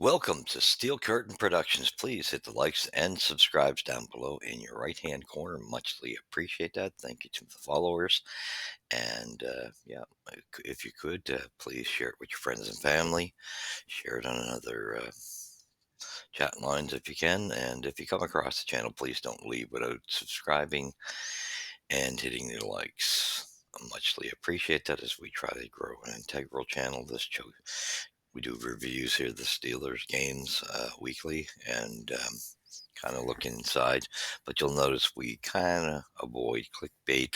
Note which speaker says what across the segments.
Speaker 1: Welcome to Steel Curtain Productions. Please hit the likes and subscribes down below in your right hand corner. Muchly appreciate that. Thank you to the followers. And if you could, please share it with your friends and family. Share it on another chat lines if you can. And if you come across the channel, please don't leave without subscribing and hitting the likes. I muchly appreciate that as we try to grow an integral channel. We do reviews here, the Steelers games weekly, and kind of look inside. But you'll notice we kind of avoid clickbait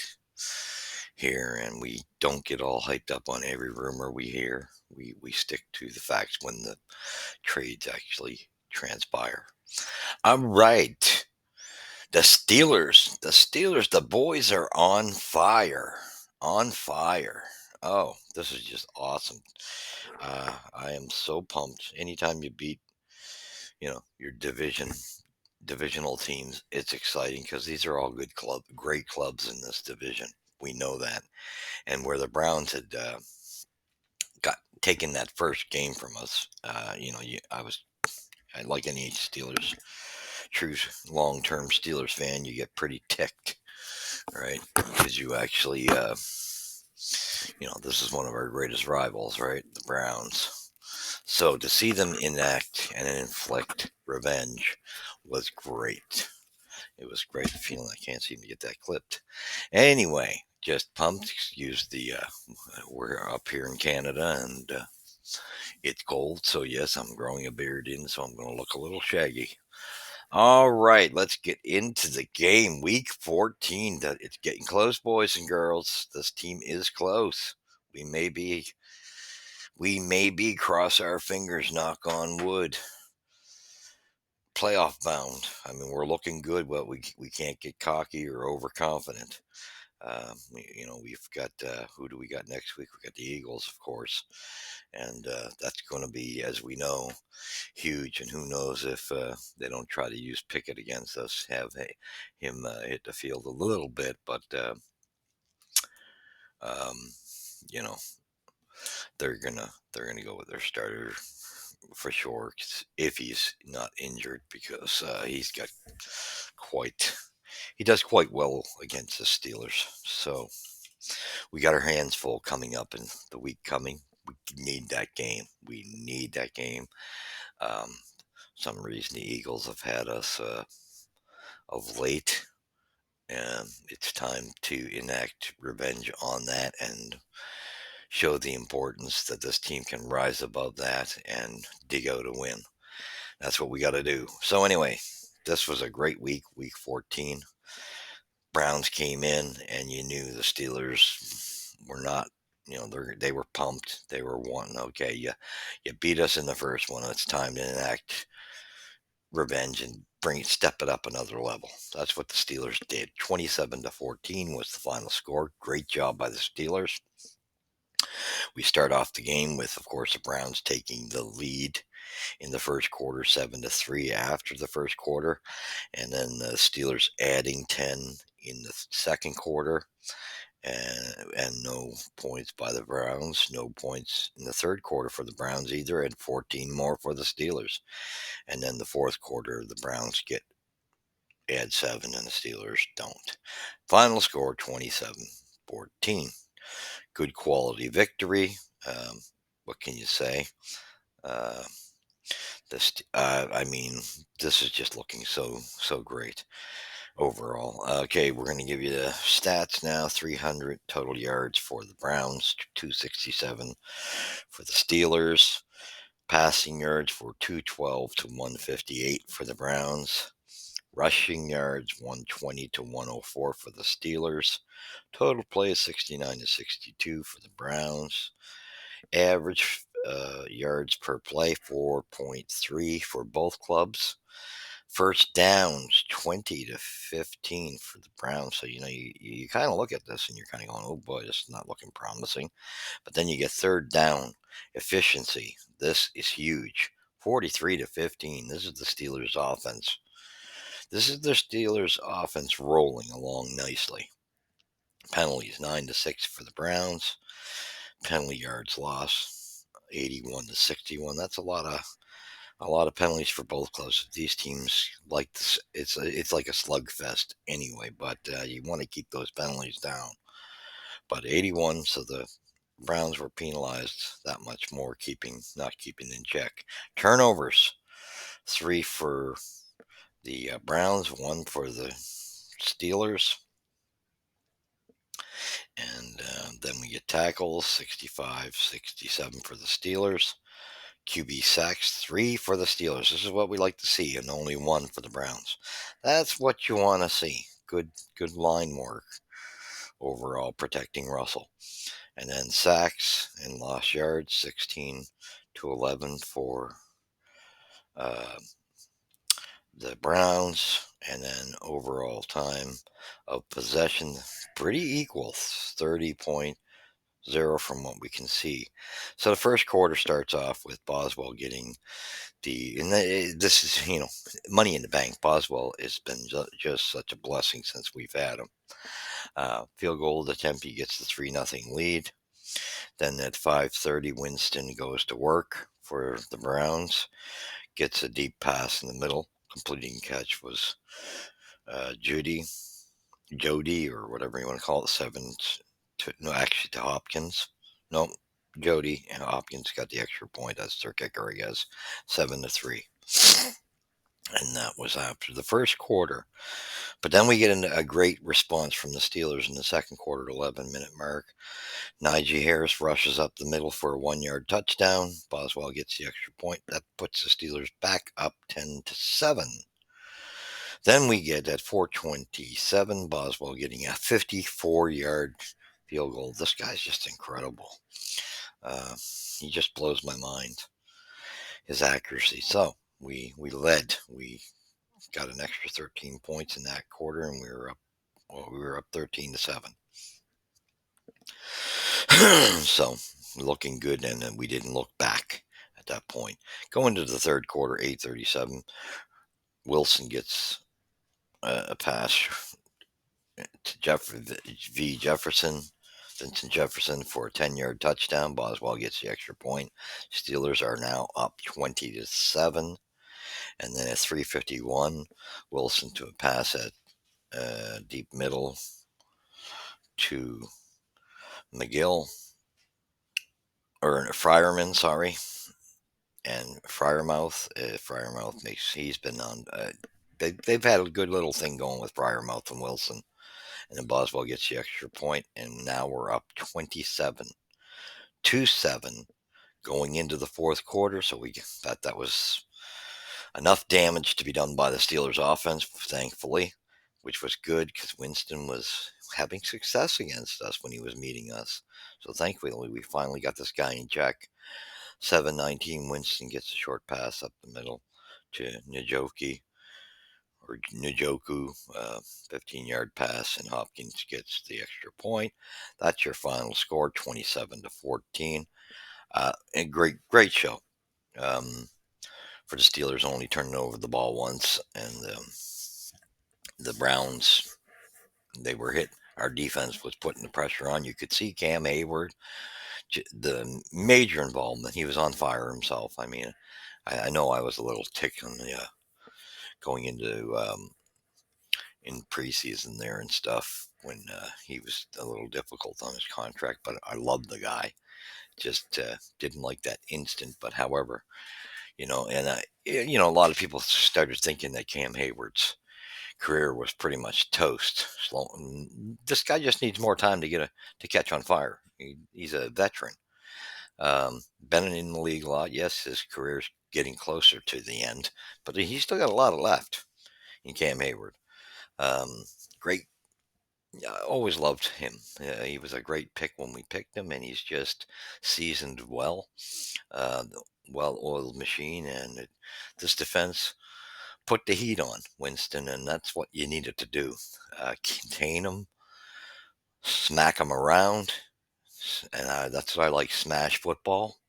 Speaker 1: here, and we don't get all hyped up on every rumor we hear. We stick to the facts when the trades actually transpire. All right. The boys are on fire. On fire. Oh, this is just awesome. I am so pumped. Anytime you beat, your divisional teams, it's exciting because these are all great clubs in this division. We know that. And where the Browns had got taken that first game from us, I like any Steelers, true long-term Steelers fan, you get pretty ticked, right? Because you actually, this is one of our greatest rivals, right? The Browns. So to see them enact and inflict revenge was great. It was great feeling. I can't seem to get that clipped. Anyway, just pumped. Excuse the. We're up here in Canada and it's cold. So yes, I'm growing a beard in, so I'm going to look a little shaggy. All right, let's get into the game. Week 14. That it's getting close, boys and girls. This team is close. We may be cross our fingers, knock on wood, playoff bound. I mean, we're looking good, but we can't get cocky or overconfident. We've got who do we got next week? We got the Eagles, of course, and that's going to be, as we know, huge. And who knows if they don't try to use Pickett against us, have him hit the field a little bit, but um, you know they're gonna go with their starter for sure if he's not injured because he's got quite he does quite well against the Steelers. So we got our hands full coming up in the week coming. We need that game. We need that game. Um, some reason the Eagles have had us of late, and it's time to enact revenge on that and show the importance that this team can rise above that and dig out a win. That's what we got to do. So anyway, this was a great week, week 14. Browns came in, and you knew the Steelers were not. They were pumped. They were wanting. Okay, you beat us in the first one. It's time to enact revenge and step it up another level. That's what the Steelers did. 27-14 was the final score. Great job by the Steelers. We start off the game with, of course, the Browns taking the lead in the first quarter, 7-3 after the first quarter, and then the Steelers adding 10 in the second quarter, and no points by the Browns, no points in the third quarter for the Browns either, and 14 more for the Steelers. And then the fourth quarter, the Browns add 7 and the Steelers don't. Final score 27-14. Good quality victory. What can you say? Uh, I mean, this is just looking so great overall. Okay, we're going to give you the stats now. 300 total yards for the Browns, 267 for the Steelers. Passing yards for 212 to 158 for the Browns. Rushing yards 120 to 104 for the Steelers. Total play 69 to 62 for the Browns. Average yards per play 4.3 for both clubs. First downs 20 to 15 for the Browns. So you kind of look at this and you're kind of going, oh boy, this is not looking promising. But then you get third down efficiency. This is huge. 43 to 15. This is the Steelers offense. This is the Steelers offense rolling along nicely. Penalties 9 to 6 for the Browns. Penalty yards lost 81 to 61. That's a A lot of penalties for both clubs. These teams like this. It's like a slugfest anyway. But you want to keep those penalties down. But 81, so the Browns were penalized that much more, not keeping in check. Turnovers, 3 for the Browns, 1 for the Steelers. And then we get tackles, 65, 67 for the Steelers. QB sacks, 3 for the Steelers. This is what we like to see, and only 1 for the Browns. That's what you want to see. Good line work overall, protecting Russell. And then sacks and lost yards, 16 to 11 for uh, the Browns. And then overall time of possession, pretty equal, 30.0 from what we can see. So the first quarter starts off with Boswell getting this is, money in the bank. Boswell has been just such a blessing since we've had him. Field goal attempt, he gets the 3-0 lead. Then at 5:30, Winston goes to work for the Browns, gets a deep pass in the middle. Completing catch was Jody, or whatever you want to call it, to Hopkins. No, Jody and Hopkins got the extra point. That's their kicker, I guess. 7-3. And that was after the first quarter. But then we get a great response from the Steelers in the second quarter, 11-minute mark. Najee Harris rushes up the middle for a 1-yard touchdown. Boswell gets the extra point. That puts the Steelers back up 10-7. Then we get at 4:27, Boswell getting a 54-yard field goal. This guy's just incredible. Uh, he just blows my mind, his accuracy. So we led. We got an extra 13 points in that quarter, and we were up 13-7. So looking good, and then we didn't look back at that point. Going to the third quarter, 8:37, Wilson gets a pass to Vincent Jefferson for a 10-yard touchdown. Boswell gets the extra point. Steelers are now up 20-7. And then at 3:51, Wilson to a pass at deep middle to McGill, or Fryerman, sorry. And Fryermouth he's been on, they've had a good little thing going with Fryermouth and Wilson. And then Boswell gets the extra point, and now we're up 27-7 going into the fourth quarter. So we thought that was enough damage to be done by the Steelers offense, thankfully, which was good because Winston was having success against us when he was meeting us. So thankfully, we finally got this guy in check. 7-19, Winston gets a short pass up the middle to Njoku, 15-yard pass, and Hopkins gets the extra point. That's your final score, 27-14. And great show. For the Steelers, only turning over the ball once, and the Browns, they were hit. Our defense was putting the pressure on. You could see Cam Hayward, the major involvement. He was on fire himself. I mean, I know I was a little ticked on the going into in preseason there and stuff when he was a little difficult on his contract, but I loved the guy. Just didn't like that instant. But however, and a lot of people started thinking that Cam Hayward's career was pretty much toast. This guy just needs more time to catch on fire. He's a veteran. Been in the league a lot. Yes, his career's getting closer to the end, but he's still got a lot of left in Cam Hayward. Great. I always loved him. He was a great pick when we picked him, and he's just seasoned well, uh, well-oiled machine. And this defense put the heat on Winston, and that's what you needed to do. Contain him, smack him around, and that's what I like. Smash football,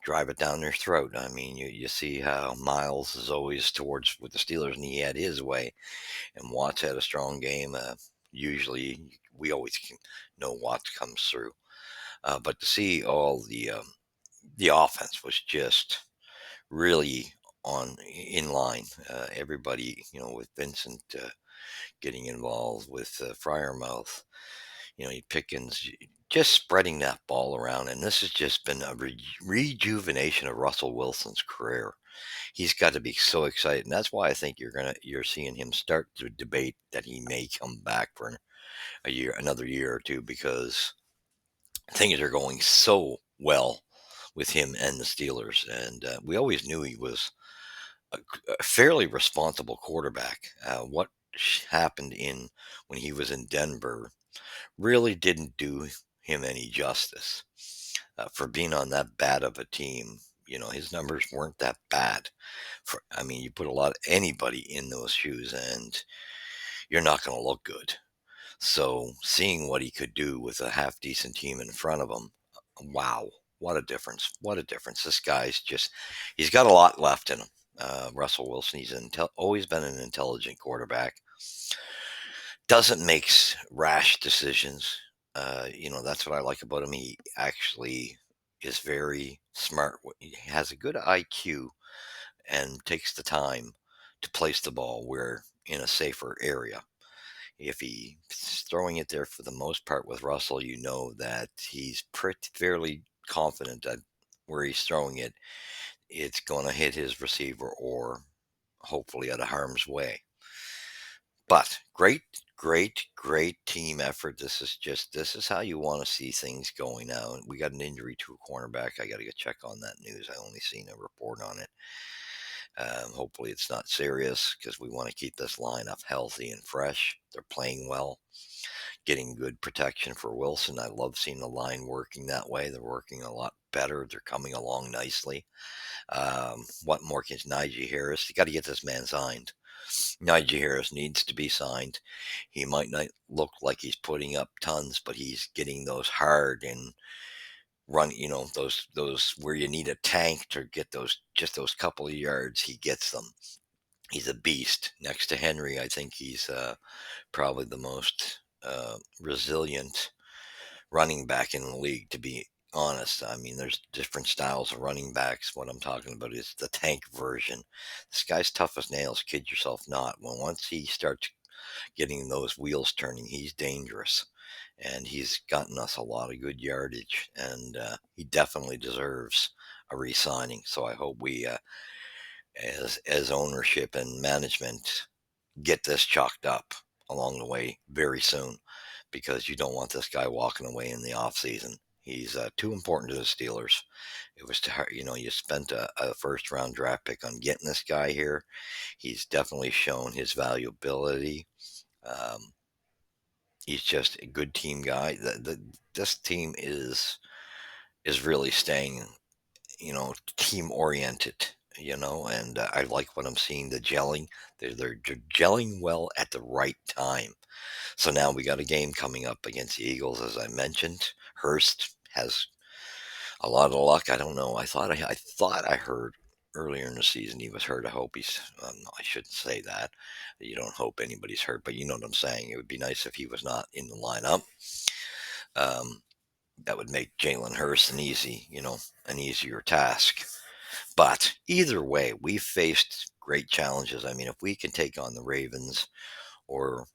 Speaker 1: drive it down their throat. I mean, you see how Miles is always towards with the Steelers, and he had his way, and Watts had a strong game. Usually, we always know Watts comes through, but to see all the offense was just really on in line. Everybody, with Vincent getting involved with Fryermouth, Pickens, just spreading that ball around. And this has just been a rejuvenation of Russell Wilson's career. He's got to be so excited, and that's why I think you're seeing him start to debate that he may come back for another year or two, because things are going so well with him and the Steelers. And we always knew he was a fairly responsible quarterback. What happened in when he was in Denver really didn't do him any justice for being on that bad of a team. His numbers weren't that bad. I mean, you put anybody in those shoes, and you're not going to look good. So seeing what he could do with a half decent team in front of him, wow, what a difference! What a difference! This guy's he's got a lot left in him. Russell Wilson, he's always been an intelligent quarterback. Doesn't make rash decisions. That's what I like about him. He actually is very smart. He has a good IQ and takes the time to place the ball where in a safer area. If he's throwing it there for the most part with Russell, that he's pretty fairly confident that where he's throwing it, it's going to hit his receiver or hopefully out of harm's way. But great, great, great team effort. This is how you want to see things going now. We got an injury to a cornerback. I got to go check on that news. I only seen a report on it. Hopefully it's not serious, because we want to keep this lineup healthy and fresh. They're playing well, getting good protection for Wilson. I love seeing the line working that way. They're working a lot better. They're coming along nicely. What more can Najee Harris? You got to get this man signed. Najee Harris needs to be signed. He might not look like he's putting up tons, but he's getting those hard and run. Those where you need a tank to get those couple of yards. He gets them. He's a beast. Next to Henry, I think he's probably the most resilient running back in the league, to be honest. I mean, there's different styles of running backs. What I'm talking about is the tank version. This guy's tough as nails, kid yourself not. When once he starts getting those wheels turning, he's dangerous. And he's gotten us a lot of good yardage, and he definitely deserves a re-signing. So I hope we, as ownership and management, get this chalked up along the way very soon, because you don't want this guy walking away in the offseason. He's too important to the Steelers. It was you spent a first round draft pick on getting this guy here. He's definitely shown his valuability. Um, he's just a good team guy. This team is really staying, team oriented. And I like what I'm seeing. The gelling, they're gelling well at the right time. So now we got a game coming up against the Eagles, as I mentioned. Hurst has a lot of luck. I don't know. I thought I heard earlier in the season he was hurt. I hope he's. I shouldn't say that. You don't hope anybody's hurt, but you know what I'm saying. It would be nice if he was not in the lineup. Um, that would make Jalen Hurst an easier task. But either way, we faced great challenges. I mean, if we can take on the Ravens or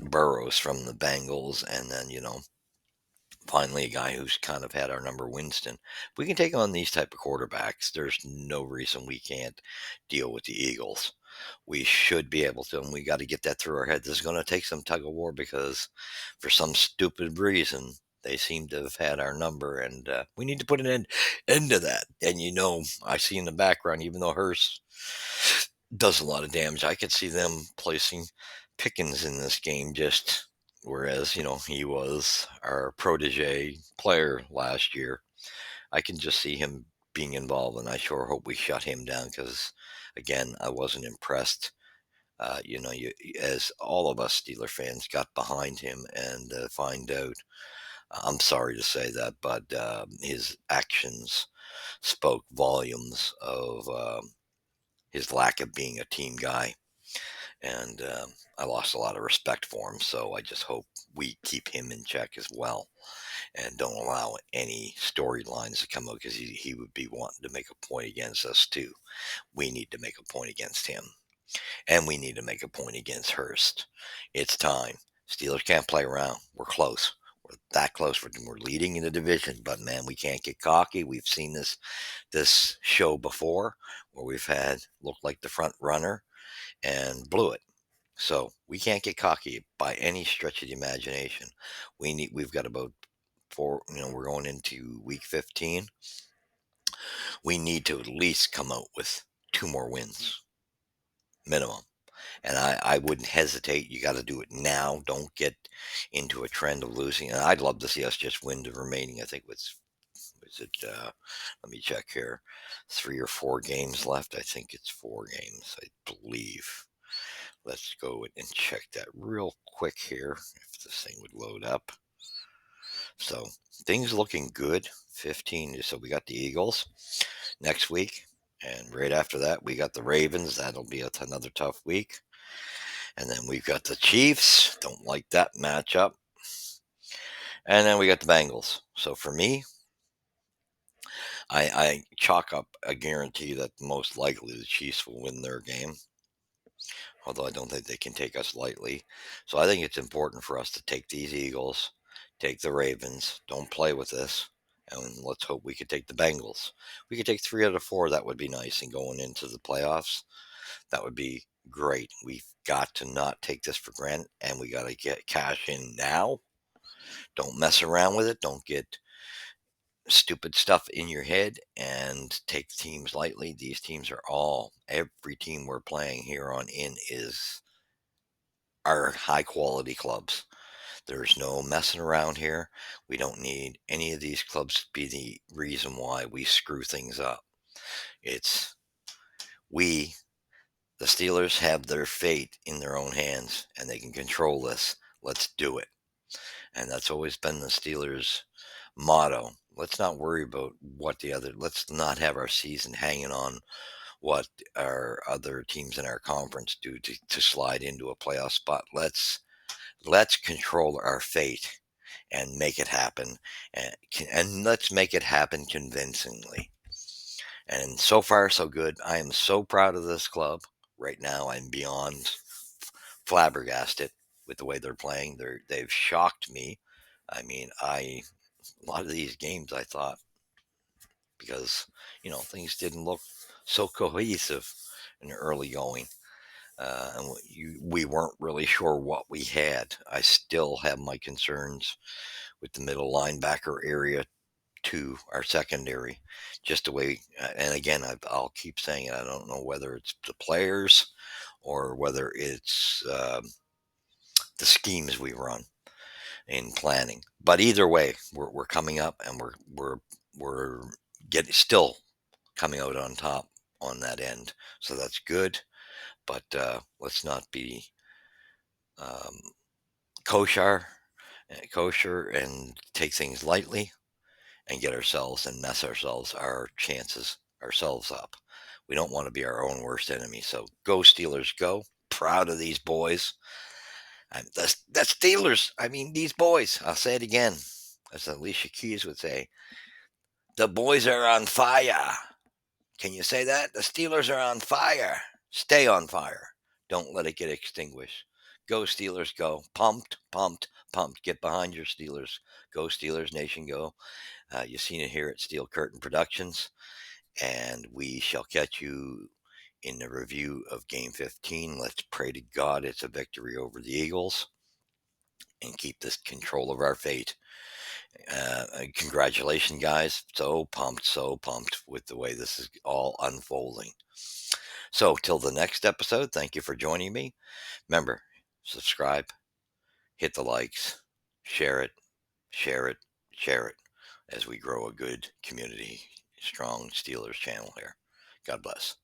Speaker 1: Burrows from the Bengals, and then finally a guy who's kind of had our number, Winston. If we can take on these type of quarterbacks, there's no reason we can't deal with the Eagles. We should be able to, and we got to get that through our head. This is going to take some tug of war, because for some stupid reason they seem to have had our number, and we need to put an end to that. And I see in the background, even though Hurst does a lot of damage, I could see them placing Pickens in this game, just whereas he was our protege player last year. I can just see him being involved, and I sure hope we shut him down, because again, I wasn't impressed. As all of us Steeler fans got behind him and find out. I'm sorry to say that, but his actions spoke volumes of his lack of being a team guy. And I lost a lot of respect for him. So I just hope we keep him in check as well. and don't allow any storylines to come out because he would be wanting to make a point against us too. We need to make a point against him, and we need to make a point against Hurst. It's time. Steelers can't play around. We're close. We're that close. We're leading in the division, but man, we can't get cocky. We've seen this show before where we've had looked like the front runner and blew it. So we can't get cocky by any stretch of the imagination. We've got about four, we're going into week 15. We need to at least come out with two more wins minimum. And I wouldn't hesitate. You got to do it now. Don't get into a trend of losing. And I'd love to see us just win the remaining. I think was it? Let me check here. 3 or 4 games left. I think it's 4 games. I believe. Let's go and check that real quick here. If this thing would load up. So things looking good. 15. So we got the Eagles next week. And right after that, we got the Ravens. That'll be another tough week. And then we've got the Chiefs. Don't like that matchup. And then we got the Bengals. So for me, I chalk up a guarantee that most likely the Chiefs will win their game. Although I don't think they can take us lightly. So I think it's important for us to take these Eagles, take the Ravens. Don't play with this. And let's hope we could take the Bengals. We could take 3 out of 4. That would be nice. And going into the playoffs, that would be great. We've got to not take this for granted, and we got to get cash in now. Don't mess around with it. Don't get stupid stuff in your head and take teams lightly. These teams are every team we're playing here on in is our high quality clubs. There's no messing around here. We don't need any of these clubs to be the reason why we screw things up. It's we, the Steelers, have their fate in their own hands and they can control this. Let's do it. And that's always been the Steelers' motto. Let's not worry about let's not have our season hanging on what our other teams in our conference do to slide into a playoff spot. Let's control our fate and make it happen. And let's make it happen convincingly. And so far, so good. I am so proud of this club. Right now, I'm beyond flabbergasted with the way they're playing. They've shocked me. I mean, a lot of these games I thought because things didn't look so cohesive in the early going, and we weren't really sure what we had. I still have my concerns with the middle linebacker area to our secondary, just the way. And again, I'll keep saying it. I don't know whether it's the players or whether it's the schemes we run in planning. But either way, we're coming up, and we're getting still coming out on top on that end. So that's good. But let's not be um, kosher, kosher, and take things lightly and get ourselves and mess our chances ourselves up. We don't want to be our own worst enemy. So go Steelers, go! Proud of these boys. The Steelers. I mean, these boys. I'll say it again, as Alicia Keys would say. The boys are on fire. Can you say that? The Steelers are on fire. Stay on fire. Don't let it get extinguished. Go Steelers, go. Pumped, pumped, pumped. Get behind your Steelers. Go Steelers Nation, go. You've seen it here at Steel Curtain Productions. And we shall catch you in the review of Game 15. Let's pray to God it's a victory over the Eagles and keep this control of our fate. Congratulations, guys. So pumped with the way this is all unfolding. So, till the next episode, thank you for joining me. Remember, subscribe, hit the likes, share it, share it, share it as we grow a good community, strong Steelers channel here. God bless.